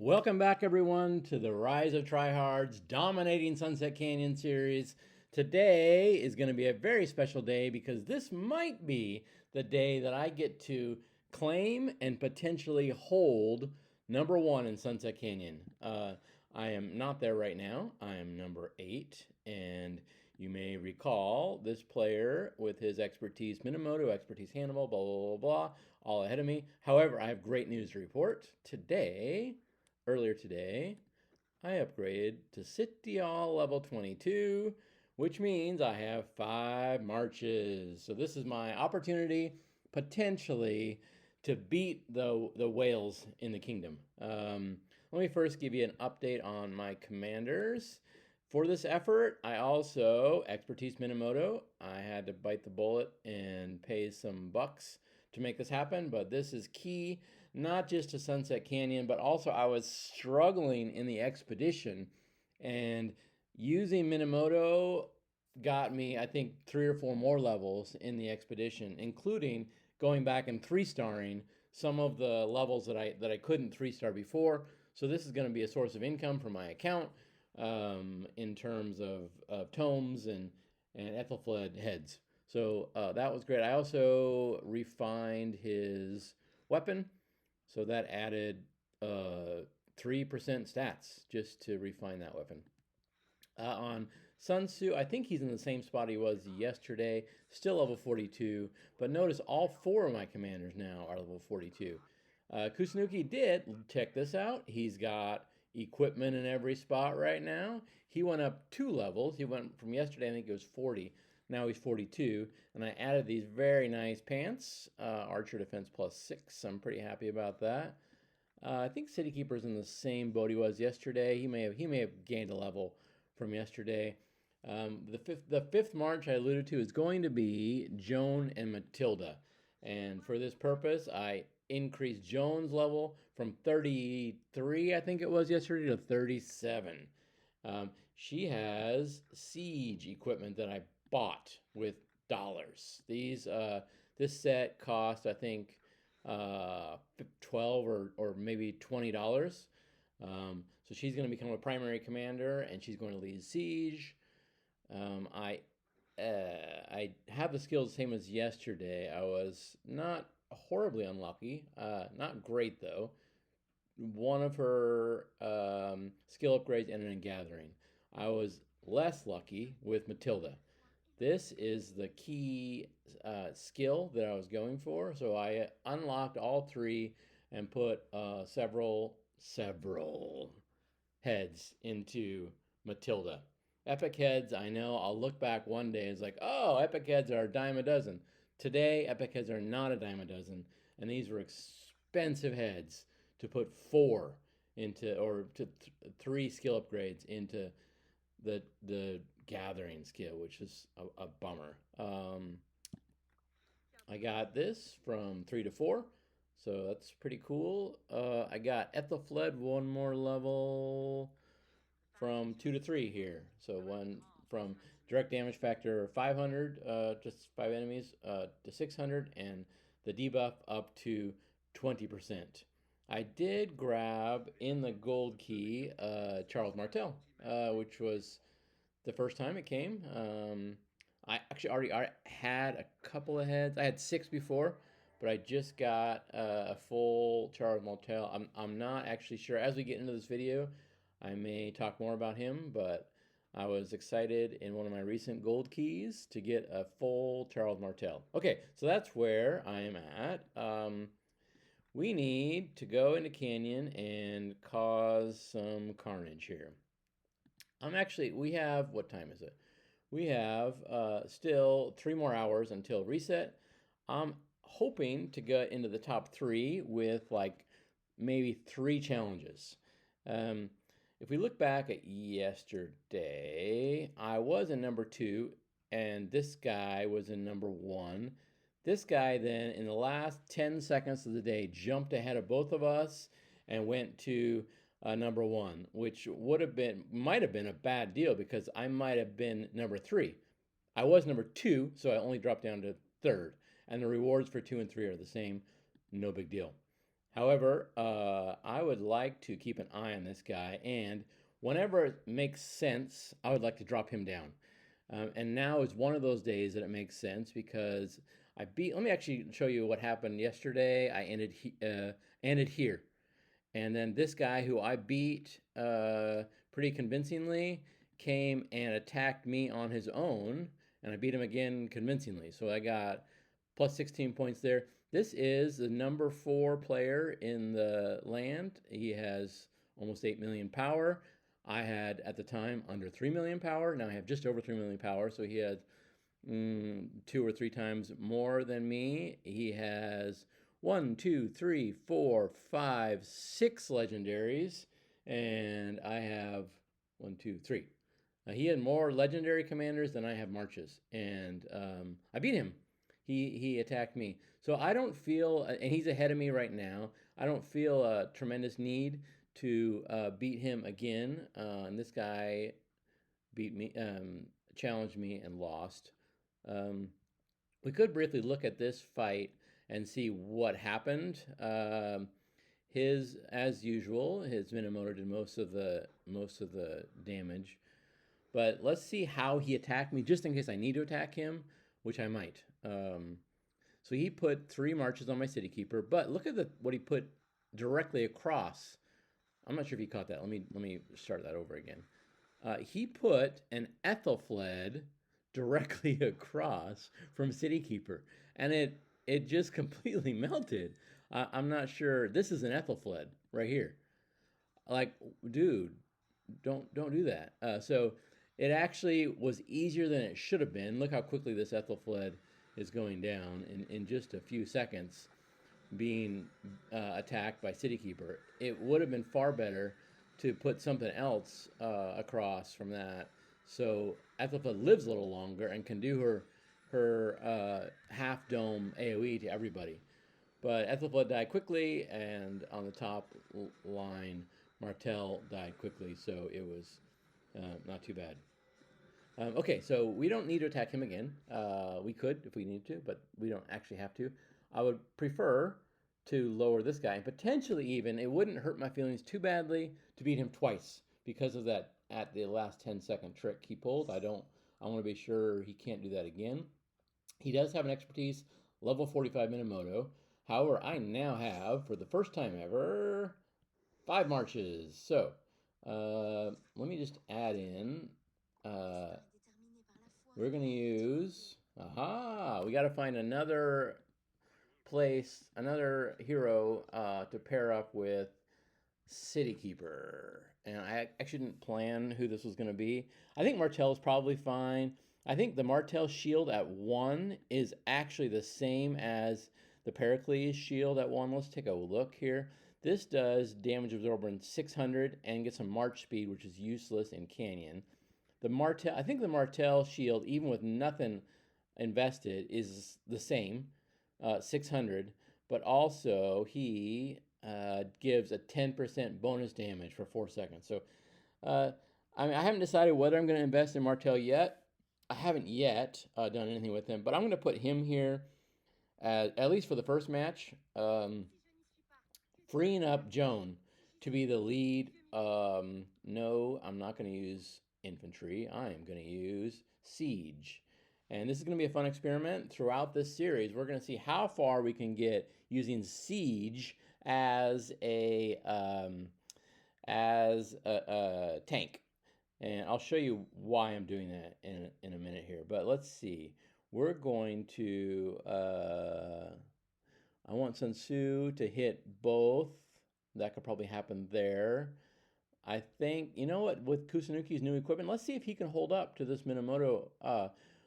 Welcome back, everyone, to the Rise of Tryhards Dominating Sunset Canyon series. Today is going to be a very special day because this might be the day that I get to claim and potentially hold number one in Sunset Canyon. I am not there right now. I am number 8, and you may recall this player with his expertise Minamoto, expertise Hannibal, blah, blah, blah, blah, all ahead of me. However, I have great news to report. Earlier today, I upgraded to Sitial level 22, which means I have 5 marches. So this is my opportunity, potentially, to beat the whales in the kingdom. Let me first give you an update on my commanders. For this effort, I also, expertise Minamoto, I had to bite the bullet and pay some bucks to make this happen, but this is key not just to Sunset Canyon, but also I was struggling in the expedition, and using Minamoto got me, I think, 3 or 4 more levels in the expedition, including going back and 3-starring some of the levels that I couldn't 3-star before. So this is going to be a source of income for my account in terms of tomes and Ethelfled heads. So that was great. I also refined his weapon, so that added 3% stats just to refine that weapon. On Sun Tzu, I think he's in the same spot he was yesterday, still level 42. But notice all 4 of my commanders now are level 42. Kusunuki did, check this out, he's got equipment in every spot right now. He went up 2 levels. He went from yesterday, I think it was 40. Now he's 42. And I added these very nice pants, Archer Defense +6. I'm pretty happy about that. I think City Keeper's in the same boat he was yesterday. He may have gained a level from yesterday. The fifth march I alluded to is going to be Joan and Matilda. And for this purpose, I increased Joan's level from 33, I think it was yesterday, to 37. She has siege equipment that I bought with dollars. This set cost, I think, 12 or maybe $20. So she's going to become a primary commander, and she's going to lead siege. I have the skills the same as yesterday. I was not horribly unlucky, not great though. One of her skill upgrades ended in gathering. I was less lucky with Matilda. This is the key skill that I was going for. So I unlocked all 3 and put several heads into Matilda. Epic heads, I know I'll look back one day, it's like, oh, epic heads are a dime a dozen. Today, epic heads are not a dime a dozen, and these were expensive heads to put 4 into, or to 3 skill upgrades into the gathering skill, which is a bummer. I got this from 3 to 4, so that's pretty cool. I got Ethelfled 1 more level from 2 to 3 here. So one from direct damage factor 500, just 5 enemies, to 600, and the debuff up to 20%. I did grab in the gold key Charles Martel, which was the first time it came. I actually already had a couple of heads. I had 6 before, but I just got a full Charles Martel. I'm not actually sure. As we get into this video, I may talk more about him, but I was excited in one of my recent gold keys to get a full Charles Martel. Okay, so that's where I am at. We need to go into Canyon and cause some carnage here. We have, what time is it? We have still 3 more hours until reset. I'm hoping to get into the top 3 with like maybe 3 challenges. If we look back at yesterday, I was in number 2, and this guy was in number 1. This guy then, in the last 10 seconds of the day, jumped ahead of both of us and went to number 1, which might have been a bad deal because I might have been number 3. I was number 2, so I only dropped down to 3rd, and the rewards for 2 and 3 are the same. No big deal. However, I would like to keep an eye on this guy, and whenever it makes sense, I would like to drop him down. And now is one of those days that it makes sense because I beat. Let me actually show you what happened yesterday. I ended here, and then this guy who I beat pretty convincingly came and attacked me on his own, and I beat him again convincingly. So I got plus 16 points there. This is the number 4 player in the land. He has almost 8 million power. I had at the time under 3 million power. Now I have just over 3 million power. So he had 2 or 3 times more than me. He has 1, 2, 3, 4, 5, 6 legendaries, and I have 1, 2, 3. He had more legendary commanders than I have marches, and I beat him. He attacked me, so I don't feel, and he's ahead of me right now. I don't feel a tremendous need to beat him again. And this guy beat me, challenged me, and lost. Um, we could briefly look at this fight and see what happened. As usual, his Minamoto did most of the damage. But let's see how he attacked me, just in case I need to attack him, which I might. So he put 3 marches on my City Keeper, but look at what he put directly across. I'm not sure if he caught that. Let me start that over again. He put an Ethelfled directly across from City Keeper, and it just completely melted. I'm not sure. This is an Ethelfled right here. Like, dude, don't do that. So it actually was easier than it should have been. Look how quickly this Ethelfled is going down in just a few seconds, being attacked by City Keeper. It would have been far better to put something else across from that. So Ethelfled lives a little longer and can do her half dome AoE to everybody. But Ethelfled died quickly, and on the top line, Martel died quickly, so it was not too bad. Okay, so we don't need to attack him again. We could if we need to, but we don't actually have to. I would prefer to lower this guy, and potentially even, it wouldn't hurt my feelings too badly to beat him twice because of that at the last 10-second trick he pulled. I want to be sure he can't do that again. He does have an expertise, level 45 Minamoto. However, I now have, for the first time ever, 5 marches. So, let me just add in, we're going to use, we got to find another place, another hero to pair up with City Keeper. And I actually didn't plan who this was going to be. I think Martel's probably fine. I think the Martel shield at 1 is actually the same as the Pericles shield at 1. Let's take a look here. This does damage absorbing 600 and gets some march speed, which is useless in Canyon. The Martel, I think the Martel shield, even with nothing invested, is the same, 600. But also he gives a 10% bonus damage for 4 seconds. So, I haven't decided whether I'm going to invest in Martel yet. I haven't yet done anything with him, but I'm going to put him here at least for the first match, freeing up Joan to be the lead. No, I'm not going to use infantry. I am going to use siege. And this is going to be a fun experiment. Throughout this series, we're going to see how far we can get using siege as a tank. And I'll show you why I'm doing that in a minute here. But let's see. We're going to, I want Sun Tzu to hit both. That could probably happen there. I think, you know what, with Kusunoki's new equipment, let's see if he can hold up to this Minamoto.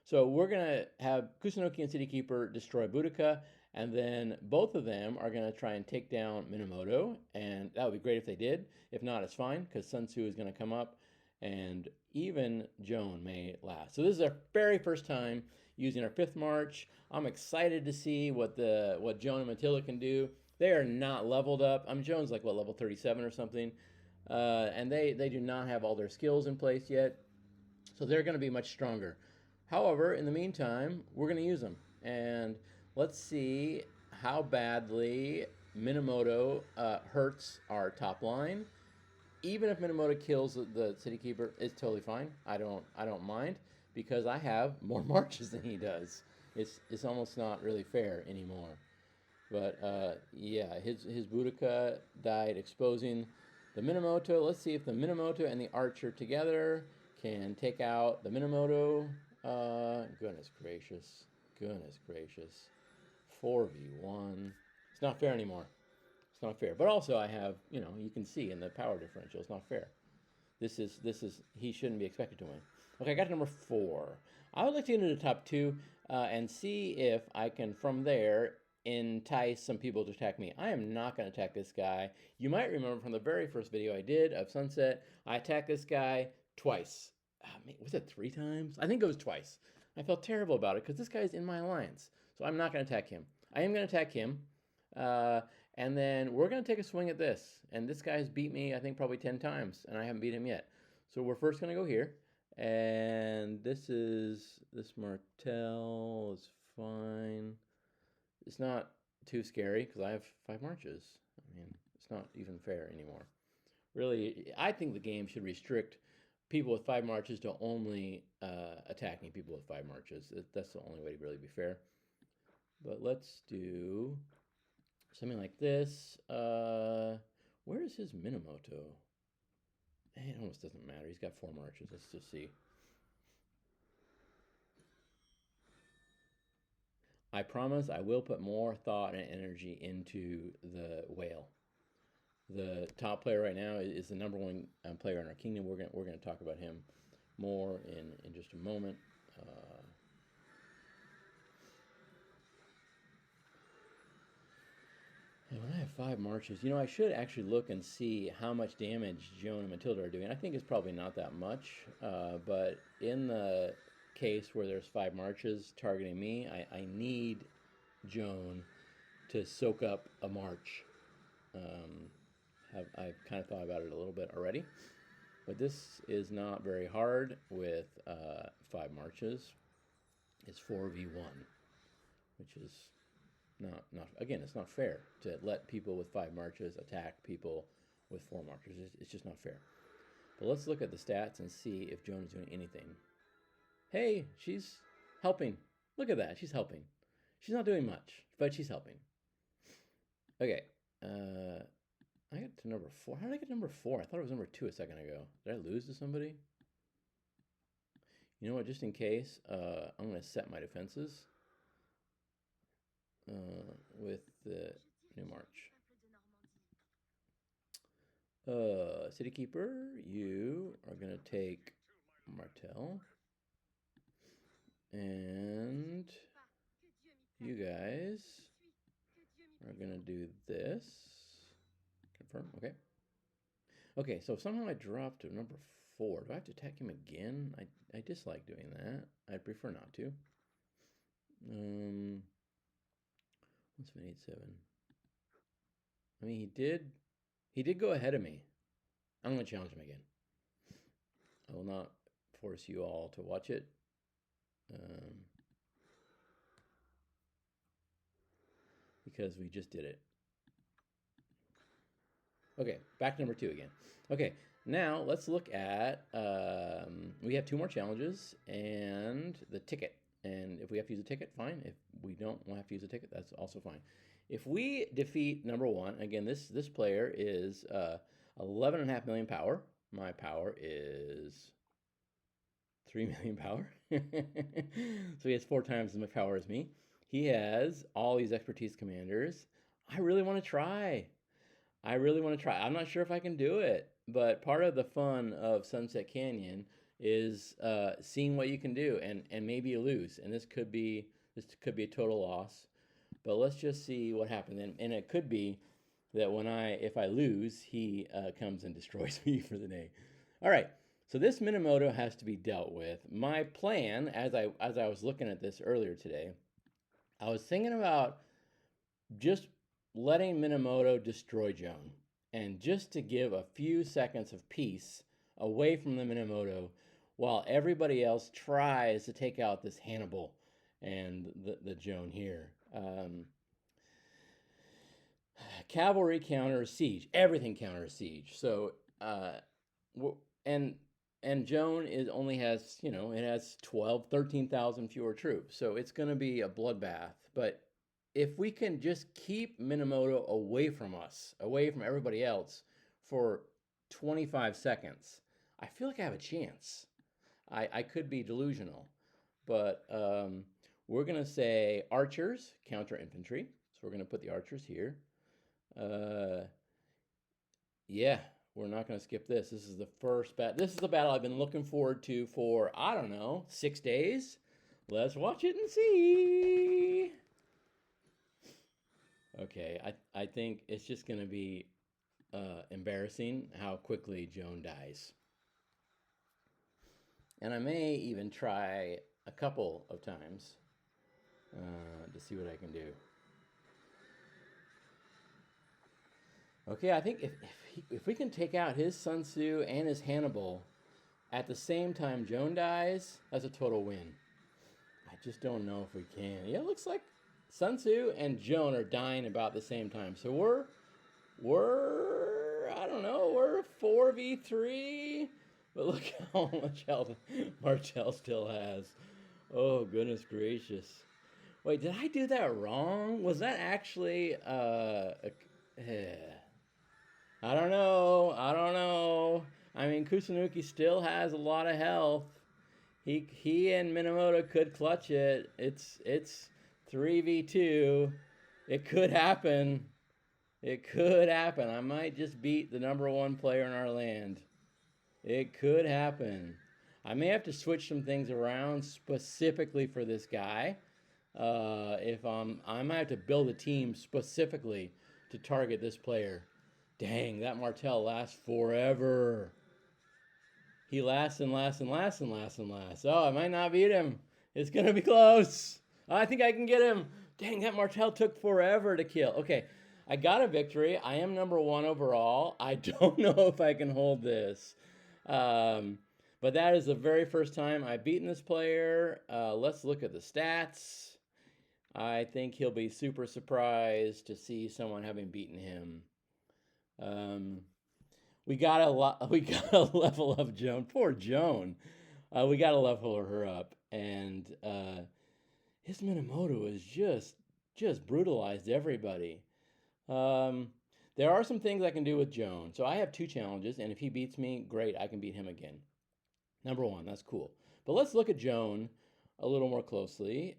So we're going to have Kusunoki and City Keeper destroy Boudica, and then both of them are going to try and take down Minamoto, and that would be great if they did. If not, it's fine, because Sun Tzu is going to come up, and even Joan may last. So this is our very first time using our 5th march. I'm excited to see what Joan and Matilda can do. They are not leveled up. Joan's like, what, level 37 or something? And they do not have all their skills in place yet, so they're going to be much stronger. However, in the meantime, we're going to use them, and let's see how badly Minamoto hurts our top line. Even if Minamoto kills the City Keeper, it's totally fine. I don't mind because I have more marches than he does. It's almost not really fair anymore. But yeah, his Boudica died exposing the Minamoto. Let's see if the Minamoto and the Archer together can take out the Minamoto. Goodness gracious. Goodness gracious. 4v1. It's not fair anymore. It's not fair. But also I have, you can see in the power differential, it's not fair. This is he shouldn't be expected to win. Okay, I got number 4. I would like to get into the top 2 and see if I can, from there, entice some people to attack me. I am not going to attack this guy. You might remember from the very first video I did of Sunset, I attacked this guy twice. Was it 3 times? I think it was twice. I felt terrible about it because this guy's in my alliance. So I'm not going to attack him. I am going to attack him. And then we're going to take a swing at this. And this guy's beat me, I think, probably 10 times. And I haven't beat him yet. So we're first going to go here. And this Martel is fine. It's not too scary because I have 5 marches. I mean, it's not even fair anymore. Really, I think the game should restrict people with 5 marches to only attacking people with 5 marches. That's the only way to really be fair. But let's do something like this. Where is his Minamoto? It almost doesn't matter. He's got 4 marches. Let's just see. I promise I will put more thought and energy into the whale. The top player right now is the number 1 player in our kingdom. We're gonna talk about him more in just a moment. And when I have 5 marches, I should actually look and see how much damage Joan and Matilda are doing. I think it's probably not that much, but in the case where there's 5 marches targeting me, I need Joan to soak up a march. I've kind of thought about it a little bit already, but this is not very hard with 5 marches. It's 4v1, which is not again, it's not fair to let people with 5 marches attack people with 4 marches. It's just not fair. But let's look at the stats and see if Joan is doing anything. Hey, she's helping. Look at that, she's helping. She's not doing much, but she's helping. Okay, I got to number 4. How did I get to number 4? I thought it was number 2 a second ago. Did I lose to somebody? You know what, just in case, I'm going to set my defenses with the new march. City Keeper, you are going to take Martel. And you guys are going to do this. Confirm, okay. Okay, so somehow I dropped to number 4. Do I have to attack him again? I dislike doing that. I'd prefer not to. 1787. I mean, he did go ahead of me. I'm going to challenge him again. I will not force you all to watch it. Because we just did it. Okay, back to number 2 again. Okay, now let's look at, we have 2 more challenges and the ticket. And if we have to use a ticket, fine. If we don't have to use a ticket, that's also fine. If we defeat number 1, again, this player is 11.5 million power. My power is 3 million power. So he has 4 times as much power as me. He has all these expertise commanders. I really want to try. I'm not sure if I can do it, but part of the fun of Sunset Canyon is seeing what you can do, and maybe you lose, and this could be a total loss. But let's just see what happens, and it could be that if I lose, he comes and destroys me for the day. All right, so this Minamoto has to be dealt with. My plan, as I was looking at this earlier today, I was thinking about just letting Minamoto destroy Joan, and just to give a few seconds of peace away from the Minamoto while everybody else tries to take out this Hannibal and the Joan here. Cavalry counters siege. Everything counters siege. So, and Joan is only has, it has 12, 13,000 fewer troops. So it's going to be a bloodbath. But if we can just keep Minamoto away from us, away from everybody else for 25 seconds, I feel like I have a chance. I could be delusional, but we're going to say archers counter infantry. So we're going to put the archers here. Yeah, we're not going to skip this. This is the first battle. This is a battle I've been looking forward to for, I don't know, 6 days. Let's watch it and see. Okay, I think it's just going to be embarrassing how quickly Joan dies. And I may even try a couple of times to see what I can do. Okay, I think if we can take out his Sun Tzu and his Hannibal at the same time Joan dies, that's a total win. I just don't know if we can. Yeah, it looks like Sun Tzu and Joan are dying about the same time. So we're I don't know, we're 4v3. But look how much health Martel still has. Oh, goodness gracious. Wait, did I do that wrong? Was that actually I don't know. I mean, Kusunuki still has a lot of health. He and Minamoto could clutch it. It's 3v2. It could happen. It could happen. I might just beat the #1 player in our land. It could happen. I may have to switch some things around specifically for this guy. I might have to build a team specifically to target this player. Dang, that Martel lasts forever. He lasts and lasts and lasts and lasts and lasts. Oh, I might not beat him. It's going to be close. I think I can get him. Dang, that Martel took forever to kill. Okay, I got a victory. I am #1 overall. I don't know if I can hold this. But that is the very first time I've beaten this player. Let's look at the stats. I think he'll be super surprised to see someone having beaten him. We got to level up Joan. Poor Joan. We got to level her up, and his Minamoto is just brutalized everybody. There are some things I can do with Joan. So I have 2 challenges, and if he beats me, great, I can beat him again. #1, that's cool. But let's look at Joan a little more closely.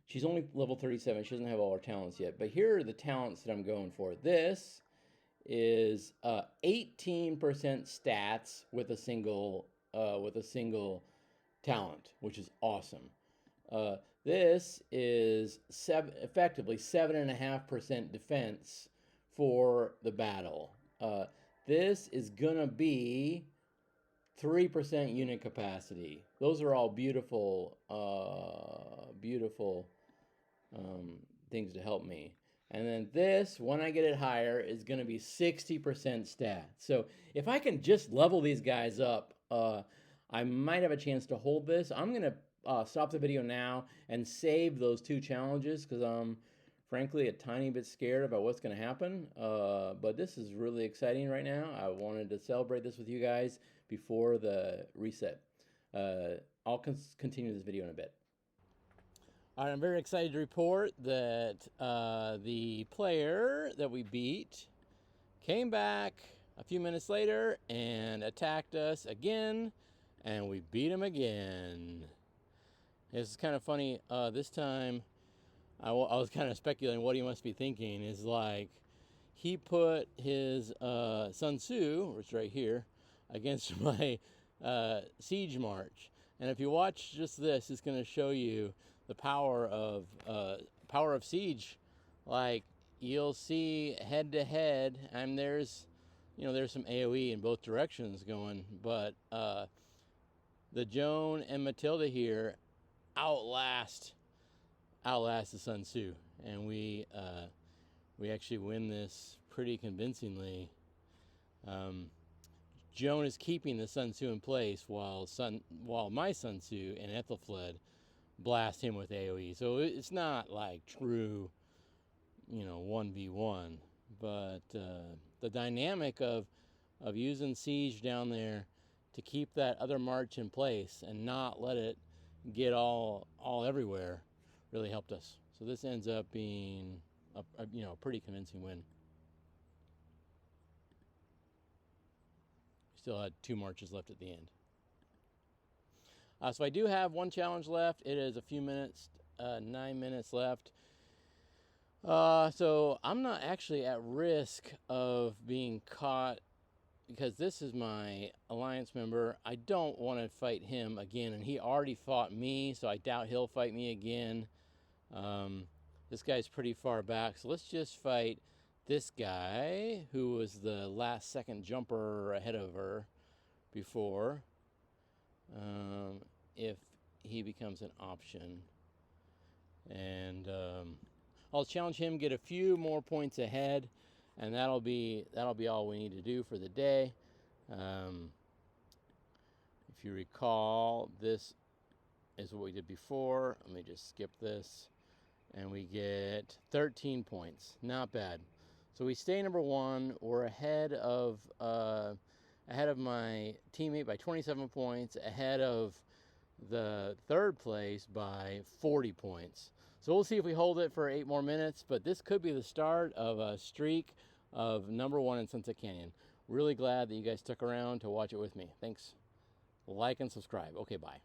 She's only level 37. She doesn't have all her talents yet. But here are the talents that I'm going for. This is 18% stats with a single talent, which is awesome. This is effectively 7.5% defense for the battle. This is gonna be 3% unit capacity. Those are all beautiful things to help me. And then this, when I get it higher, is going to be 60% stat. So if I can just level these guys up, I might have a chance to hold this. I'm going to stop the video now and save those 2 challenges because I'm frankly a tiny bit scared about what's going to happen. But this is really exciting right now. I wanted to celebrate this with you guys before the reset. I'll continue this video in a bit. All right, I'm very excited to report that the player that we beat came back a few minutes later and attacked us again, and we beat him again. It's kind of funny. This time, I was kind of speculating what he must be thinking. Is like he put his Sun Tzu, which is right here, against my siege march. And if you watch just this, it's going to show you the power of siege. Like you'll see head to head, and there's some AOE in both directions going, but the Joan and Matilda here outlast the Sun Tzu, and we actually win this pretty convincingly. Joan is keeping the Sun Tzu in place while my Sun Tzu and Ethelfled blast him with AoE. So it's not like true 1v1. But the dynamic of using siege down there to keep that other march in place and not let it get all everywhere really helped us. So this ends up being a pretty convincing win. We still had 2 marches left at the end. So I do have one challenge left. It is a few minutes, 9 minutes left. So I'm not actually at risk of being caught because this is my alliance member. I don't want to fight him again, and he already fought me, so I doubt he'll fight me again. This guy's pretty far back, so let's just fight this guy who was the last second jumper ahead of her before, if he becomes an option. And I'll challenge him, get a few more points ahead, and that'll be all we need to do for the day. If you recall, this is what we did before. Let me just skip this. And we get 13 points. Not bad. So we stay number 1. We're ahead of my teammate by 27 points, ahead of the 3rd place by 40 points. So we'll see if we hold it for 8 more minutes, but this could be the start of a streak of number 1 in Sunset Canyon. Really glad that you guys stuck around to watch it with me. Thanks. Like and subscribe. Okay, bye.